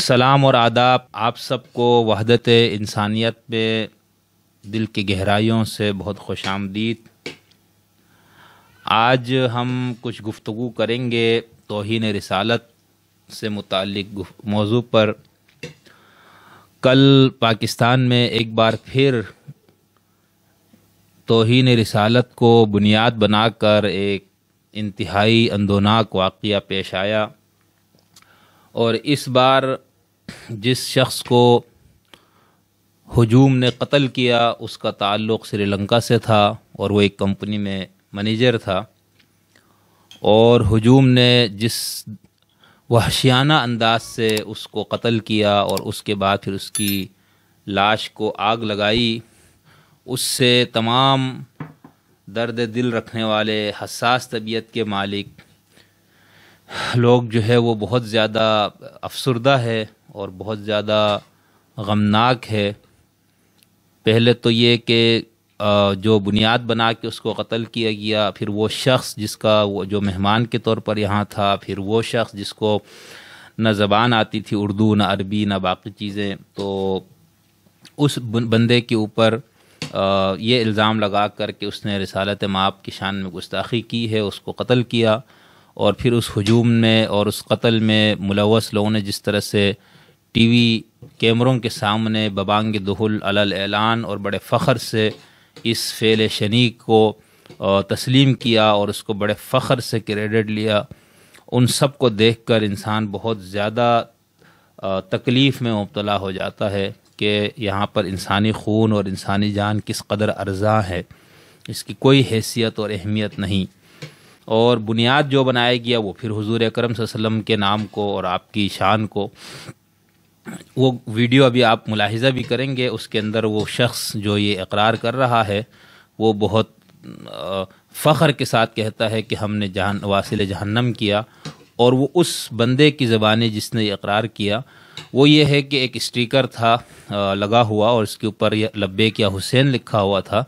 سلام اور آداب آپ سب کو وحدت انسانیت میں دل کی گہرائیوں سے بہت خوش آمدید۔ آج ہم کچھ گفتگو کریں گے توہین رسالت سے متعلق موضوع پر۔ کل پاکستان میں ایک بار پھر توہین رسالت کو بنیاد بنا کر ایک انتہائی اندوناک واقعہ پیش آیا، اور اس بار جس شخص کو ہجوم نے قتل کیا اس کا تعلق سری لنکا سے تھا، اور وہ ایک کمپنی میں منیجر تھا، اور ہجوم نے جس وحشیانہ انداز سے اس کو قتل کیا اور اس کے بعد پھر اس کی لاش کو آگ لگائی، اس سے تمام درد دل رکھنے والے حساس طبیعت کے مالک لوگ جو ہے وہ بہت زیادہ افسردہ ہے اور بہت زیادہ غمناک ہے۔ پہلے تو یہ کہ جو بنیاد بنا کے اس کو قتل کیا گیا، پھر وہ شخص جس کا وہ جو مہمان کے طور پر یہاں تھا، پھر وہ شخص جس کو نہ زبان آتی تھی اردو، نہ عربی، نہ باقی چیزیں، تو اس بندے کے اوپر یہ الزام لگا کر کے اس نے رسالت مآب کی شان میں گستاخی کی ہے، اس کو قتل کیا۔ اور پھر اس ہجوم میں اور اس قتل میں ملوث لوگوں نے جس طرح سے ٹی وی کیمروں کے سامنے ببانگ دہل علی الاعلان اور بڑے فخر سے اس فعل شنیع کو تسلیم کیا اور اس کو بڑے فخر سے کریڈٹ لیا، ان سب کو دیکھ کر انسان بہت زیادہ تکلیف میں مبتلا ہو جاتا ہے کہ یہاں پر انسانی خون اور انسانی جان کس قدر ارزاں ہے، اس کی کوئی حیثیت اور اہمیت نہیں۔ اور بنیاد جو بنایا گیا وہ پھر حضور اکرم صلی اللہ علیہ وسلم کے نام کو اور آپ کی شان کو، وہ ویڈیو ابھی آپ ملاحظہ بھی کریں گے، اس کے اندر وہ شخص جو یہ اقرار کر رہا ہے وہ بہت فخر کے ساتھ کہتا ہے کہ ہم نے واصل جہنم کیا، اور وہ اس بندے کی زبانیں جس نے یہ اقرار کیا وہ یہ ہے کہ ایک اسٹیکر تھا لگا ہوا اور اس کے اوپر یہ لبیک یا حسین لکھا ہوا تھا،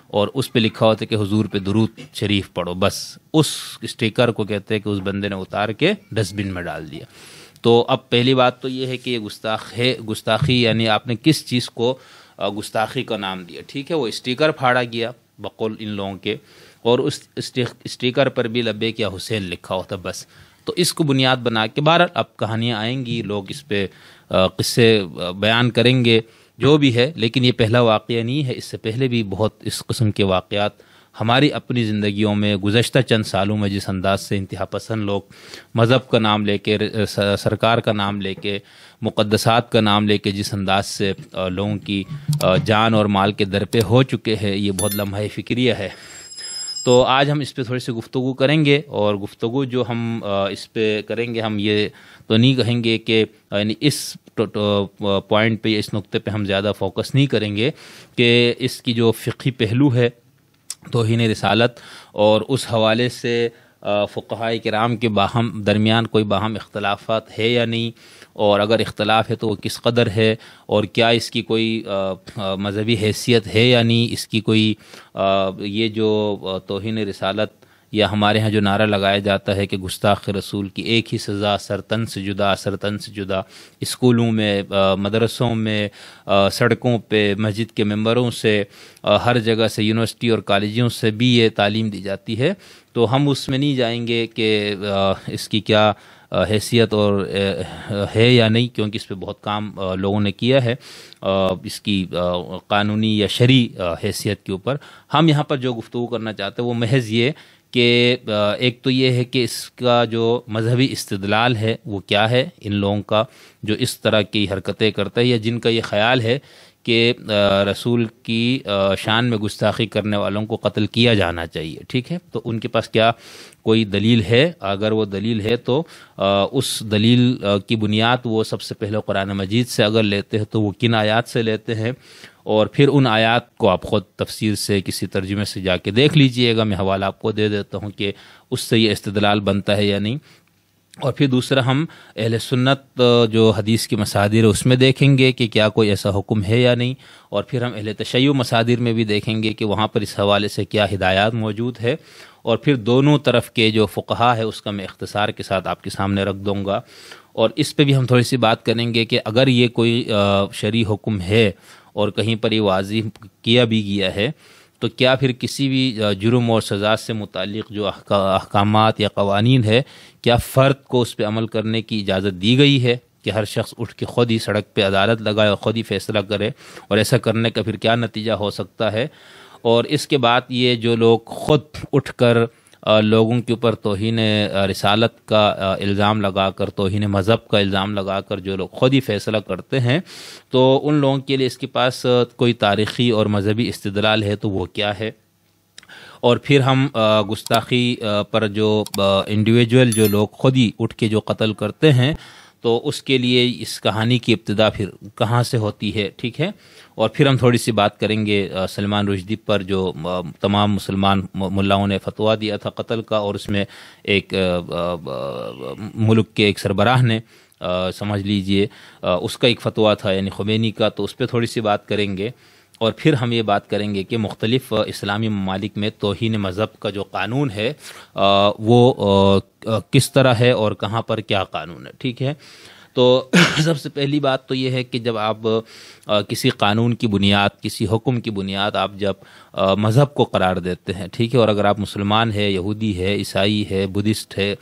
اور اس پہ لکھا ہوتا ہے کہ حضور پہ درود شریف پڑھو، بس اس اسٹیکر کو کہتے ہیں کہ اس بندے نے اتار کے ڈسٹ بن میں ڈال دیا۔ تو اب پہلی بات تو یہ ہے کہ یہ گستاخی یعنی آپ نے کس چیز کو گستاخی کا نام دیا؟ ٹھیک ہے، وہ اسٹیکر پھاڑا گیا بقول ان لوگوں کے، اور اس اسٹیکر پر بھی لبیک یا حسین لکھا ہوتا، بس۔ تو اس کو بنیاد بنا کے بہرحال اب کہانیاں آئیں گی، لوگ اس پہ قصے بیان کریں گے جو بھی ہے، لیکن یہ پہلا واقعہ نہیں ہے، اس سے پہلے بھی بہت اس قسم کے واقعات ہماری اپنی زندگیوں میں گزشتہ چند سالوں میں جس انداز سے انتہا پسند لوگ مذہب کا نام لے کے، سرکار کا نام لے کے، مقدسات کا نام لے کے جس انداز سے لوگوں کی جان اور مال کے در پہ ہو چکے ہیں، یہ بہت لمحہ فکریہ ہے۔ تو آج ہم اس پہ تھوڑی سی گفتگو کریں گے، اور گفتگو جو ہم اس پہ کریں گے، ہم یہ تو نہیں کہیں گے کہ یعنی اس پوائنٹ پہ، اس نقطے پہ ہم زیادہ فوکس نہیں کریں گے کہ اس کی جو فقہی پہلو ہے توہین رسالت، اور اس حوالے سے فقہاء کرام کے درمیان کوئی باہم اختلافات ہے یا نہیں، اور اگر اختلاف ہے تو وہ کس قدر ہے، اور کیا اس کی کوئی مذہبی حیثیت ہے یا نہیں، اس کی کوئی یہ جو توہین رسالت یا ہمارے ہاں جو نعرہ لگایا جاتا ہے کہ گستاخ رسول کی ایک ہی سزا، سرطن سے جدا، سرطن سے جدا، اسکولوں میں، مدرسوں میں، سڑکوں پہ، مسجد کے ممبروں سے، ہر جگہ سے، یونیورسٹی اور کالجوں سے بھی یہ تعلیم دی جاتی ہے، تو ہم اس میں نہیں جائیں گے کہ اس کی کیا حیثیت اور ہے یا نہیں، کیونکہ اس پہ بہت کام لوگوں نے کیا ہے اس کی قانونی یا شرعی حیثیت کے اوپر۔ ہم یہاں پر جو گفتگو کرنا چاہتے ہیں وہ محض یہ کہ ایک تو یہ ہے کہ اس کا جو مذہبی استدلال ہے وہ کیا ہے ان لوگوں کا جو اس طرح کی حرکتیں کرتا ہے، یا جن کا یہ خیال ہے کہ رسول کی شان میں گستاخی کرنے والوں کو قتل کیا جانا چاہیے، ٹھیک ہے، تو ان کے پاس کیا کوئی دلیل ہے؟ اگر وہ دلیل ہے تو اس دلیل کی بنیاد وہ سب سے پہلے قرآن مجید سے اگر لیتے ہیں تو وہ کن آیات سے لیتے ہیں، اور پھر ان آیات کو آپ خود تفسیر سے کسی ترجمے سے جا کے دیکھ لیجئے گا، میں حوالہ آپ کو دے دیتا ہوں کہ اس سے یہ استدلال بنتا ہے یا نہیں۔ اور پھر دوسرا ہم اہل سنت جو حدیث کی مصادر ہے اس میں دیکھیں گے کہ کیا کوئی ایسا حکم ہے یا نہیں، اور پھر ہم اہل تشیع مصادر میں بھی دیکھیں گے کہ وہاں پر اس حوالے سے کیا ہدایات موجود ہے، اور پھر دونوں طرف کے جو فقہا ہے اس کا میں اختصار کے ساتھ آپ کے سامنے رکھ دوں گا، اور اس پہ بھی ہم تھوڑی سی بات کریں گے کہ اگر یہ کوئی شرعی حکم ہے اور کہیں پر یہ واضح کیا بھی گیا ہے تو کیا پھر کسی بھی جرم اور سزا سے متعلق جو احکامات یا قوانین ہے کیا فرد کو اس پہ عمل کرنے کی اجازت دی گئی ہے کہ ہر شخص اٹھ کے خود ہی سڑک پہ عدالت لگائے اور خود ہی فیصلہ کرے، اور ایسا کرنے کا پھر کیا نتیجہ ہو سکتا ہے؟ اور اس کے بعد یہ جو لوگ خود اٹھ کر لوگوں کے اوپر توہین رسالت کا الزام لگا کر، توہین مذہب کا الزام لگا کر جو لوگ خود ہی فیصلہ کرتے ہیں، تو ان لوگوں کے لیے اس کے پاس کوئی تاریخی اور مذہبی استدلال ہے تو وہ کیا ہے؟ اور پھر ہم گستاخی پر جو انڈیویجول جو لوگ خود ہی اٹھ کے جو قتل کرتے ہیں تو اس کے لیے اس کہانی کی ابتدا پھر کہاں سے ہوتی ہے، ٹھیک ہے؟ اور پھر ہم تھوڑی سی بات کریں گے سلمان رشدی پر جو تمام مسلمان ملاؤں نے فتویٰ دیا تھا قتل کا، اور اس میں ایک ملک کے ایک سربراہ نے سمجھ لیجئے اس کا ایک فتویٰ تھا، یعنی خمینی کا، تو اس پہ تھوڑی سی بات کریں گے۔ اور پھر ہم یہ بات کریں گے کہ مختلف اسلامی ممالک میں توہین مذہب کا جو قانون ہے وہ کس طرح ہے اور کہاں پر کیا قانون ہے، ٹھیک ہے؟ تو سب سے پہلی بات تو یہ ہے کہ جب آپ کسی قانون کی بنیاد، کسی حکم کی بنیاد آپ جب مذہب کو قرار دیتے ہیں، ٹھیک ہے، اور اگر آپ مسلمان ہے، یہودی ہے، عیسائی ہے، بدھسٹ ہے،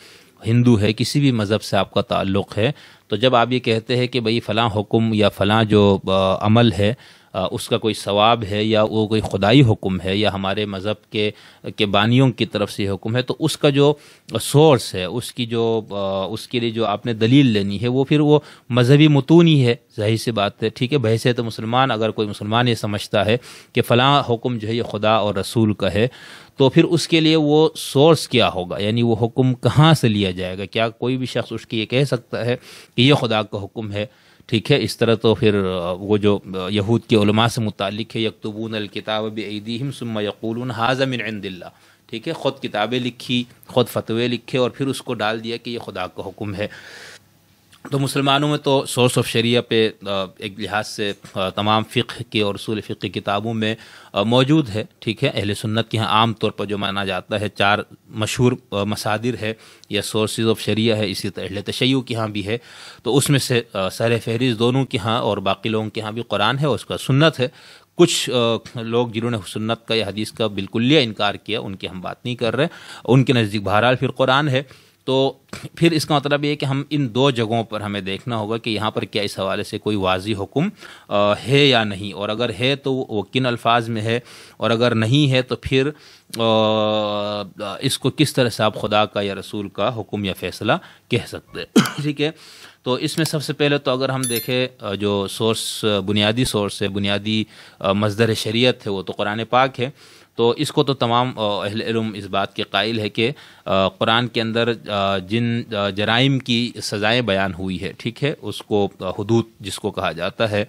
ہندو ہے، کسی بھی مذہب سے آپ کا تعلق ہے، تو جب آپ یہ کہتے ہیں کہ بھئی فلاں حکم یا فلاں جو عمل ہے اس کا کوئی ثواب ہے یا وہ کوئی خدائی حکم ہے یا ہمارے مذہب کے بانیوں کی طرف سے حکم ہے، تو اس کا جو سورس ہے، اس کی جو اس کے لیے جو آپ نے دلیل لینی ہے وہ پھر وہ مذہبی متون ہی ہے، ظاہر سی بات ہے، ٹھیک ہے؟ بحیثیت مسلمان اگر کوئی مسلمان یہ سمجھتا ہے کہ فلاں حکم جو ہے یہ خدا اور رسول کا ہے تو پھر اس کے لیے وہ سورس کیا ہوگا، یعنی وہ حکم کہاں سے لیا جائے گا؟ کیا کوئی بھی شخص اٹھ کے یہ کہہ سکتا ہے کہ یہ خدا کا حکم ہے؟ ٹھیک ہے، اس طرح تو پھر وہ جو یہود کے علماء سے متعلق ہے، یکتبون الکتاب بایدیہم ثم یقولون ھذا من عند اللہ، ٹھیک ہے، خود کتابیں لکھی، خود فتوے لکھے اور پھر اس کو ڈال دیا کہ یہ خدا کا حکم ہے۔ تو مسلمانوں میں تو سورس آف شریعہ پہ ایک لحاظ سے تمام فقہ کے اور اصول فقہ کتابوں میں موجود ہے، ٹھیک ہے؟ اہل سنت کے ہاں عام طور پر جو مانا جاتا ہے 4 مشہور مصادر ہے یا سورسز آف شریعہ ہے، اسی طرح اہل تشیع کے ہاں بھی ہے، تو اس میں سے سر فہرست دونوں کے ہاں اور باقی لوگوں کے ہاں بھی قرآن ہے اور اس کا سنت ہے۔ کچھ لوگ جنہوں نے سنت کا یا حدیث کا بالکلیہ انکار کیا ان کی ہم بات نہیں کر رہے، ان کے نزدیک بہرحال پھر قرآن ہے۔ تو پھر اس کا مطلب یہ ہے کہ ہم ان 2 جگہوں پر ہمیں دیکھنا ہوگا کہ یہاں پر کیا اس حوالے سے کوئی واضح حکم ہے یا نہیں، اور اگر ہے تو وہ کن الفاظ میں ہے، اور اگر نہیں ہے تو پھر اس کو کس طرح سے آپ خدا کا یا رسول کا حکم یا فیصلہ کہہ سکتے ہیں، ٹھیک ہے؟ تو اس میں سب سے پہلے تو اگر ہم دیکھیں جو سورس، بنیادی سورس ہے، بنیادی مصدر شریعت ہے، وہ تو قرآن پاک ہے۔ تو اس کو تو تمام اہل علم اس بات کے قائل ہے کہ قرآن کے اندر جن جرائم کی سزائیں بیان ہوئی ہے، ٹھیک ہے، اس کو حدود جس کو کہا جاتا ہے،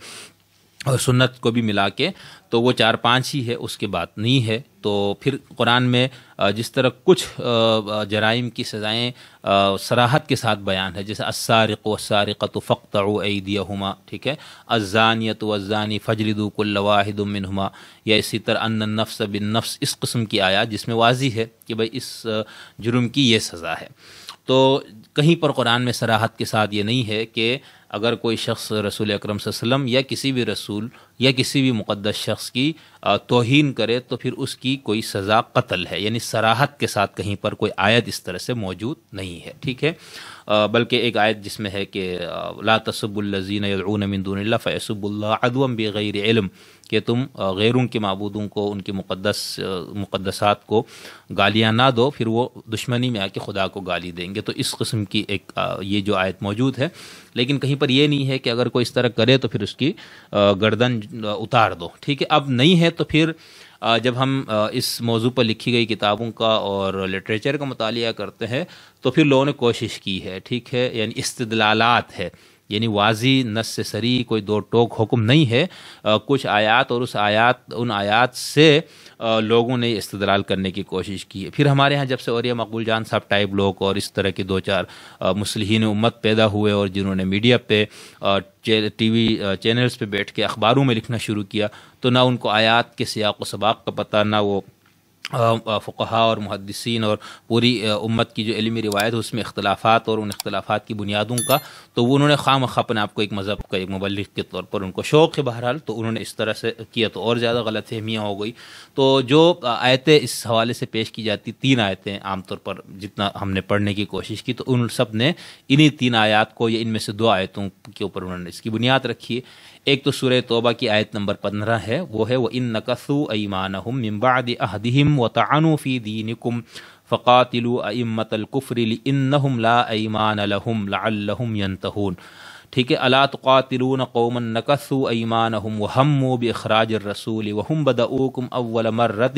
اور سنت کو بھی ملا کے تو وہ 4-5 ہی ہے، اس کے بعد نہیں ہے۔ تو پھر قرآن میں جس طرح کچھ جرائم کی سزائیں صراحت کے ساتھ بیان ہے، جیسے السارق والسارقۃ فاقطعوا ایدیہما، ٹھیک ہے، الزانیۃ والزانی فاجلدوا کل واحد منہما، یا اسی طرح ان النفس بالنفس، اس قسم کی آیات جس میں واضح ہے کہ بھئی اس جرم کی یہ سزا ہے۔ تو کہیں پر قرآن میں صراحت کے ساتھ یہ نہیں ہے کہ اگر کوئی شخص رسول اکرم صلی اللہ علیہ وسلم یا کسی بھی رسول یا کسی بھی مقدس شخص کی توہین کرے تو پھر اس کی کوئی سزا قتل ہے، یعنی صراحت کے ساتھ کہیں پر کوئی آیت اس طرح سے موجود نہیں ہے، ٹھیک ہے؟ بلکہ ایک آیت جس میں ہے کہ لا تسبوا الذین یدعون من دون اللہ فیسبوا اللہ عدوا بغیر علم، کہ تم غیروں کے معبودوں کو، ان کے مقدسات کو گالیاں نہ دو، پھر وہ دشمنی میں آ کے خدا کو گالی دیں گے۔ تو اس قسم کی ایک یہ جو آیت موجود ہے، لیکن کہیں پر یہ نہیں ہے کہ اگر کوئی اس طرح کرے تو پھر اس کی گردن اتار دو، ٹھیک ہے؟ اب نہیں ہے تو پھر جب ہم اس موضوع پر لکھی گئی کتابوں کا اور لٹریچر کا مطالعہ کرتے ہیں تو پھر لوگوں نے کوشش کی ہے، ٹھیک ہے، یعنی استدلالات ہے، یعنی واضح نص سے صریح کوئی 2 ٹوک حکم نہیں ہے، کچھ آیات اور ان آیات سے لوگوں نے استدلال کرنے کی کوشش کی ہے۔ پھر ہمارے ہاں جب سے اولیاء مقبول جان صاحب ٹائپ لوگ اور اس طرح کے 2-4 مصلحین امت پیدا ہوئے اور جنہوں نے میڈیا پہ ٹی وی چینلز پہ بیٹھ کے اخباروں میں لکھنا شروع کیا، تو نہ ان کو آیات کے سیاق و سباق کا پتہ، نہ وہ فقہا اور محدثین اور پوری امت کی جو علمی روایت ہے اس میں اختلافات اور ان اختلافات کی بنیادوں کا، تو وہ انہوں نے خواہ مخواہ اپنے آپ کو ایک مذہب کا ایک مبلغ کے طور پر ان کو شوق ہے بہرحال، تو انہوں نے اس طرح سے کیا تو اور زیادہ غلط فہمیاں ہو گئی۔ تو جو آیتیں اس حوالے سے پیش کی جاتی، 3 آیتیں عام طور پر جتنا ہم نے پڑھنے کی کوشش کی، تو ان سب نے انہی 3 آیات کو یا ان میں سے 2 آیتوں کے اوپر انہوں نے اس کی بنیاد رکھی ہے۔ ایک تو سورہ توبہ کی آیت نمبر 15 ہے، وہ ہے وَإِن نَكَثُوا أَيْمَانَهُم مِّن بَعْدِ عَهْدِهِمْ وَطَعَنُوا فِي دِينِكُمْ فَقَاتِلُوا أَئِمَّةَ الْكُفْرِ لِإِنَّهُمْ لَا أَيْمَانَ لَهُمْ لَعَلَّهُمْ يَنْتَهُونَ۔ ٹھیک ہے، أَلَا تُقَاتِلُونَ قَوْمًا نَكَثُوا أَيْمَانَهُمْ وَهَمُّوا بِإِخْرَاجِ الرَّسُولِ وَهُمْ بَدَؤُوكُمْ أَوَّلَ مَرَّةٍ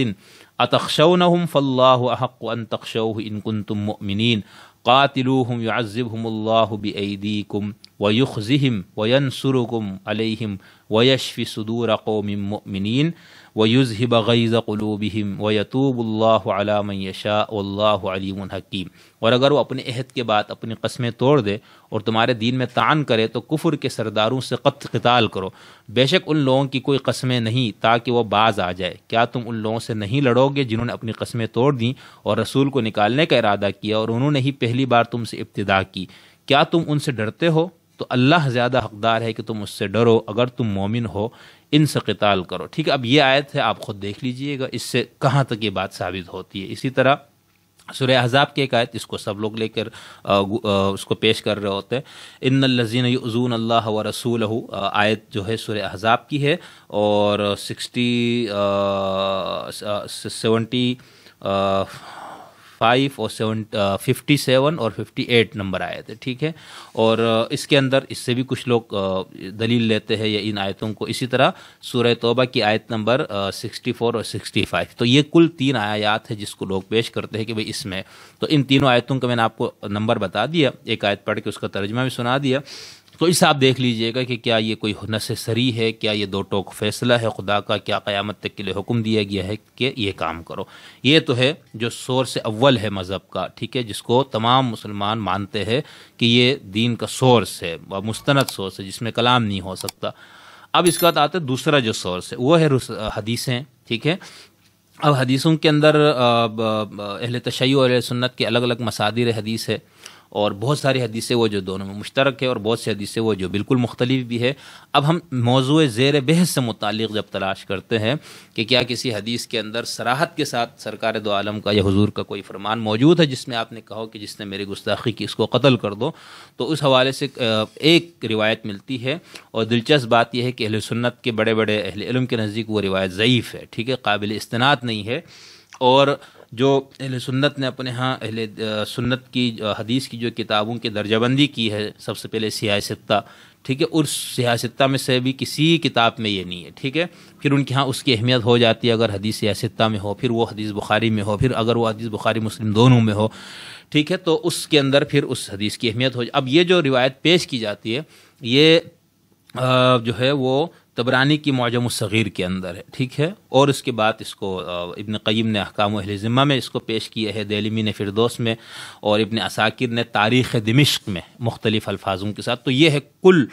أَتَخْشَوْنَهُمْ فَاللَّهُ أَحَقُّ أَن تَخْشَوْهُ إِن كُنتُم مُّؤْمِنِينَ قاتلوهم يعذبهم الله بأيديكم ويخزهم وينصركم عليهم ويشفي صدور قوم مؤمنين ويذهب غيظ قلوبهم ويتوب الله على من يشاء والله عليم حكيم۔ اور اگر وہ اپنے عہد کے بعد اپنی قسمیں توڑ دے اور تمہارے دین میں طعن کرے تو کفر کے سرداروں سے قتال کرو، بے شک ان لوگوں کی کوئی قسمیں نہیں تاکہ وہ باز آ جائے۔ کیا تم ان لوگوں سے نہیں لڑو گے جنہوں نے اپنی قسمیں توڑ دیں اور رسول کو نکالنے کا ارادہ کیا اور انہوں نے ہی پہلی بار تم سے ابتدا کی؟ کیا تم ان سے ڈرتے ہو؟ تو اللہ زیادہ حقدار ہے کہ تم اس سے ڈرو، اگر تم مومن ہو ان سے قتال کرو۔ ٹھیک ہے، اب یہ آیت ہے، آپ خود دیکھ لیجئے گا اس سے کہاں تک یہ بات ثابت ہوتی ہے۔ اسی طرح سورہ احزاب کی ایک آیت، اس کو سب لوگ لے کر اس کو پیش کر رہے ہوتے ہیں، ان الذین یؤذون اللہ ورسولہ، آیت جو ہے سورہ احزاب کی ہے اور 75 اور 57 اور 58 نمبر آئے تھے۔ ٹھیک ہے، اور اس کے اندر اس سے بھی کچھ لوگ دلیل لیتے ہیں یا ان آیتوں کو۔ اسی طرح سورہ توبہ کی آیت نمبر 64 اور 65، تو یہ کل 3 آیات ہیں جس کو لوگ پیش کرتے ہیں کہ بھئی اس میں، تو ان تینوں آیتوں کا میں نے آپ کو نمبر بتا دیا، ایک آیت پڑھ کے اس کا ترجمہ بھی سنا دیا، تو اس آپ دیکھ لیجئے گا کہ کیا یہ کوئی نص صریح ہے، کیا یہ 2 ٹوک فیصلہ ہے خدا کا، کیا قیامت تک کے لیے حکم دیا گیا ہے کہ یہ کام کرو۔ یہ تو ہے جو سورس اول ہے مذہب کا، ٹھیک ہے، جس کو تمام مسلمان مانتے ہیں کہ یہ دین کا سورس ہے، مستند سورس ہے جس میں کلام نہیں ہو سکتا۔ اب اس کے بعد آتے دوسرا جو سورس ہے وہ ہے حدیثیں۔ ٹھیک ہے، اب حدیثوں کے اندر اہل تشیع اور اہل سنت کے الگ الگ مصادر حدیث ہے، اور بہت ساری حدیثیں وہ جو دونوں میں مشترک ہے اور بہت سی حدیثیں وہ جو بالکل مختلف بھی ہے۔ اب ہم موضوع زیر بحث سے متعلق جب تلاش کرتے ہیں کہ کیا کسی حدیث کے اندر صراحت کے ساتھ سرکار دو عالم کا یا حضور کا کوئی فرمان موجود ہے جس میں آپ نے کہا کہ جس نے میری گستاخی کی اس کو قتل کر دو، تو اس حوالے سے ایک روایت ملتی ہے، اور دلچسپ بات یہ ہے کہ اہل سنت کے بڑے بڑے اہل علم کے نزدیک وہ روایت ضعیف ہے، ٹھیک ہے، قابل استناد نہیں ہے۔ اور جو اہل سنت نے اپنے ہاں اہل سنت کی حدیث کی جو کتابوں کی درجہ بندی کی ہے، سب سے پہلے سیاہ ستہ، ٹھیک ہے، اس سیاہ ستہ میں سے بھی کسی کتاب میں یہ نہیں ہے، ٹھیک ہے، پھر ان کے ہاں اس کی اہمیت ہو جاتی ہے اگر حدیث سیاہ ستہ میں ہو، پھر وہ حدیث بخاری میں ہو، پھر اگر وہ حدیث بخاری مسلم دونوں میں ہو، ٹھیک ہے، تو اس کے اندر پھر اس حدیث کی اہمیت ہو اب یہ جو روایت پیش کی جاتی ہے یہ جو ہے وہ طبرانی کی معجم الصغیر کے اندر ہے، ٹھیک ہے، اور اس کے بعد اس کو ابن قیم نے احکام اہل ذمہ میں اس کو پیش کیا ہے، دیلمی نے فردوس میں، اور ابن عساکر نے تاریخ دمشق میں مختلف الفاظوں کے ساتھ۔ تو یہ ہے کل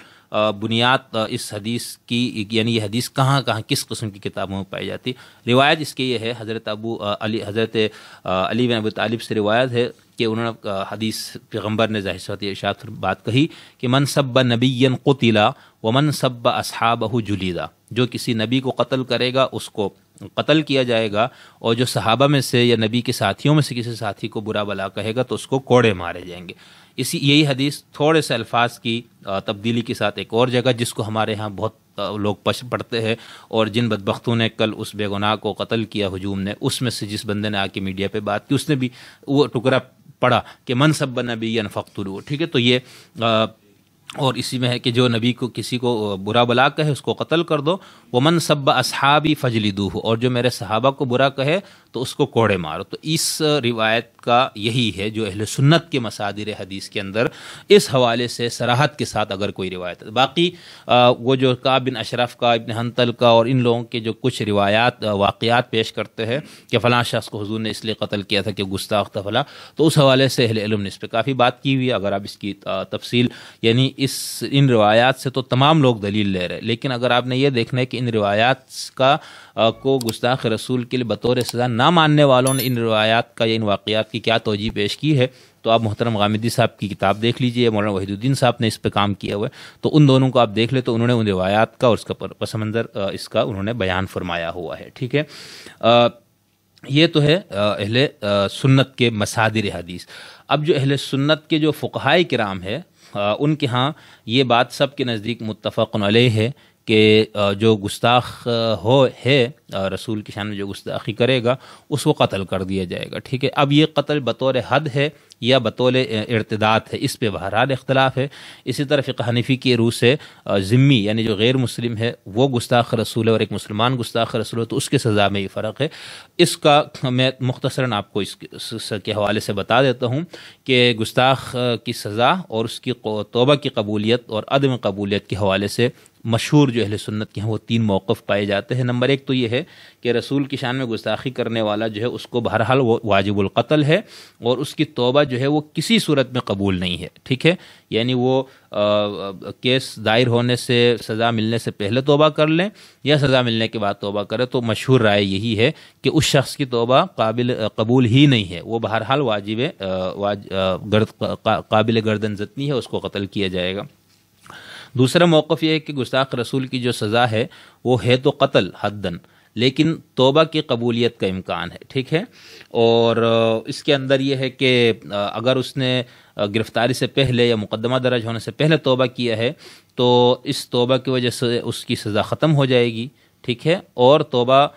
بنیاد اس حدیث کی، یعنی یہ حدیث کہاں کہاں کس قسم کی کتابوں میں پائی جاتی۔ روایت اس کے یہ ہے، حضرت علی بن ابی طالب سے روایت ہے کہ انہوں نے حدیث پیغمبر نے ظاہر صورت ارشاد بات کہی کہ من سب نبیا قتلا ومن سب اصحابہ جلیدا، جو کسی نبی کو قتل کرے گا اس کو قتل کیا جائے گا، اور جو صحابہ میں سے یا نبی کے ساتھیوں میں سے کسی ساتھی کو برا بلا کہے گا تو اس کو کوڑے مارے جائیں گے۔ یہی حدیث تھوڑے سے الفاظ کی تبدیلی کے ساتھ ایک اور جگہ جس کو ہمارے ہاں بہت لوگ پڑھتے ہیں، اور جن بدبختوں نے کل اس بے گناہ کو قتل کیا ہجوم نے، اس میں سے جس بندے نے آ کے میڈیا پہ بات کی اس نے بھی وہ ٹکڑا پڑھا کہ من سب نبیا فاقتلوہ، ٹھیک ہے، تو یہ اور اسی میں ہے کہ جو نبی کو کسی کو برا بلا کہے اس کو قتل کر دو، ومن سب اصحابی فجلدوہ، اور جو میرے صحابہ کو برا کہے تو اس کو کوڑے مارو۔ تو اس روایت کا یہی ہے جو اہل سنت کے مصادر حدیث کے اندر اس حوالے سے صراحت کے ساتھ اگر کوئی روایت ہے۔ باقی وہ جو کعب بن اشرف کا، ابن حنطل کا اور ان لوگوں کے جو کچھ روایات واقعات پیش کرتے ہیں کہ فلاں شخص کو حضور نے اس لیے قتل کیا تھا کہ گستاخ تھا فلاں، تو اس حوالے سے اہل علم نے اس پہ کافی بات کی ہوئی ہے۔ اگر آپ اس کی تفصیل یعنی ان روایات سے تو تمام لوگ دلیل لے رہے ہیں، لیکن اگر آپ نے یہ دیکھنا ہے کہ ان روایات کو گستاخ رسول کے لیے بطور سزا نہ ماننے والوں نے ان روایات کا یا ان واقعات کی کیا توجیہ پیش کی ہے، تو آپ محترم غامدی صاحب کی کتاب دیکھ لیجئے، مولانا وحید الدین صاحب نے اس پہ کام کیا ہوا ہے، تو ان دونوں کو آپ دیکھ لیں تو انہوں نے ان روایات کا اور اس کا پس منظر اس کا انہوں نے بیان فرمایا ہوا ہے، ٹھیک ہے۔ یہ تو ہے اہل سنت کے مصادر حدیث۔ اب جو اہل سنت کے جو فقہائے کرام ہے ان کے ہاں یہ بات سب کے نزدیک متفق علیہ ہے کہ جو گستاخ ہے رسول کی شان میں جو گستاخی کرے گا اس کو قتل کر دیا جائے گا، ٹھیک ہے۔ اب یہ قتل بطور حد ہے یا بطور ارتداد ہے، اس پہ بہرحال اختلاف ہے۔ اسی طرح فقہ حنفی کی روح سے ذمی یعنی جو غیر مسلم ہے وہ گستاخ رسول ہے اور ایک مسلمان گستاخ رسول ہے، تو اس کے سزا میں یہ فرق ہے۔ اس کا میں مختصراً آپ کو اس کے حوالے سے بتا دیتا ہوں کہ گستاخ کی سزا اور اس کی توبہ کی قبولیت اور عدم قبولیت کے حوالے سے مشہور جو اہل سنت کے ہیں وہ 3 موقف پائے جاتے ہیں۔ نمبر 1 تو یہ ہے کہ رسول کی شان میں گستاخی کرنے والا جو ہے اس کو بہرحال وہ واجب القتل ہے اور اس کی توبہ جو ہے وہ کسی صورت میں قبول نہیں ہے، ٹھیک ہے۔ یعنی وہ کیس دائر ہونے سے سزا ملنے سے پہلے توبہ کر لیں یا سزا ملنے کے بعد توبہ کرے، تو مشہور رائے یہی ہے کہ اس شخص کی توبہ قبول ہی نہیں ہے، وہ بہرحال قابل گردن زدنی ہے، اس کو قتل کیا جائے گا۔ دوسرا موقف یہ ہے کہ گستاخ رسول کی جو سزا ہے وہ ہے تو قتل حدن، لیکن توبہ کی قبولیت کا امکان ہے، ٹھیک ہے۔ اور اس کے اندر یہ ہے کہ اگر اس نے گرفتاری سے پہلے یا مقدمہ درج ہونے سے پہلے توبہ کیا ہے تو اس توبہ کی وجہ سے اس کی سزا ختم ہو جائے گی، ٹھیک ہے، اور توبہ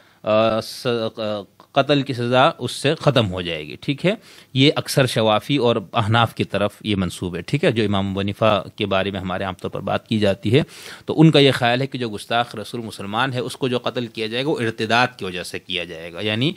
قتل کی سزا اس سے ختم ہو جائے گی، ٹھیک ہے۔ یہ اکثر شوافی اور احناف کی طرف یہ منسوب ہے، ٹھیک ہے، جو امام ابو حنیفہ کے بارے میں ہمارے عام طور پر بات کی جاتی ہے، تو ان کا یہ خیال ہے کہ جو گستاخ رسول مسلمان ہے اس کو جو قتل کیا جائے گا وہ ارتداد کی وجہ سے کیا جائے گا، یعنی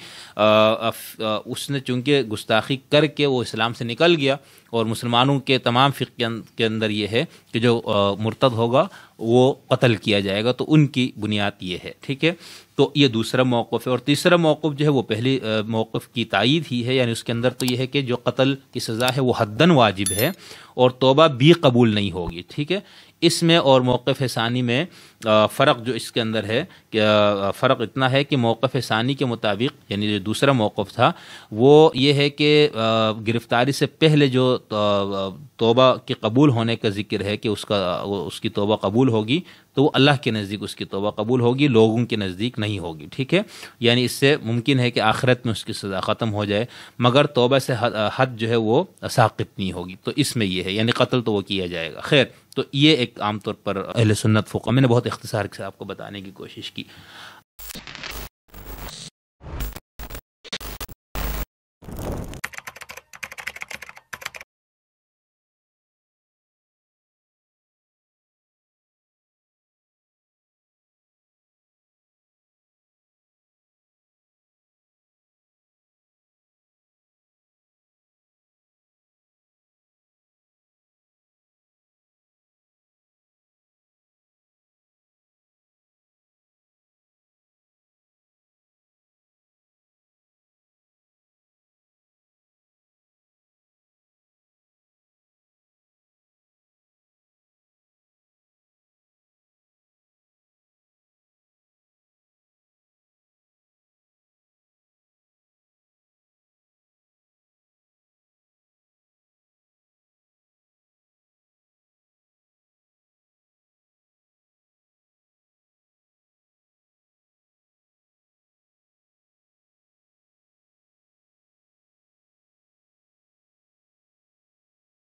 اس نے چونکہ گستاخی کر کے وہ اسلام سے نکل گیا، اور مسلمانوں کے تمام فقہ کے اندر یہ ہے کہ جو مرتد ہوگا وہ قتل کیا جائے گا، تو ان کی بنیاد یہ ہے، ٹھیک ہے۔ تو یہ دوسرا موقف ہے۔ اور تیسرا موقف جو ہے وہ پہلی موقف کی تائید ہی ہے، یعنی اس کے اندر تو یہ ہے کہ جو قتل کی سزا ہے وہ حداً واجب ہے اور توبہ بھی قبول نہیں ہوگی، ٹھیک ہے۔ اس میں اور موقف ثانی میں فرق جو اس کے اندر ہے کہ فرق اتنا ہے کہ موقف ثانی کے مطابق، یعنی جو دوسرا موقف تھا وہ یہ ہے کہ گرفتاری سے پہلے جو توبہ کے قبول ہونے کا ذکر ہے کہ اس کی توبہ قبول ہوگی، تو وہ اللہ کے نزدیک اس کی توبہ قبول ہوگی، لوگوں کے نزدیک نہیں ہوگی، ٹھیک ہے۔ یعنی اس سے ممکن ہے کہ آخرت میں اس کی سزا ختم ہو جائے مگر توبہ سے حد جو ہے وہ ساقط نہیں ہوگی، تو اس میں یہ ہے، یعنی قتل تو وہ کیا جائے گا۔ خیر، تو یہ ایک عام طور پر اہل سنت فقہ میں نے بہت اختصار سے آپ کو بتانے کی کوشش کی۔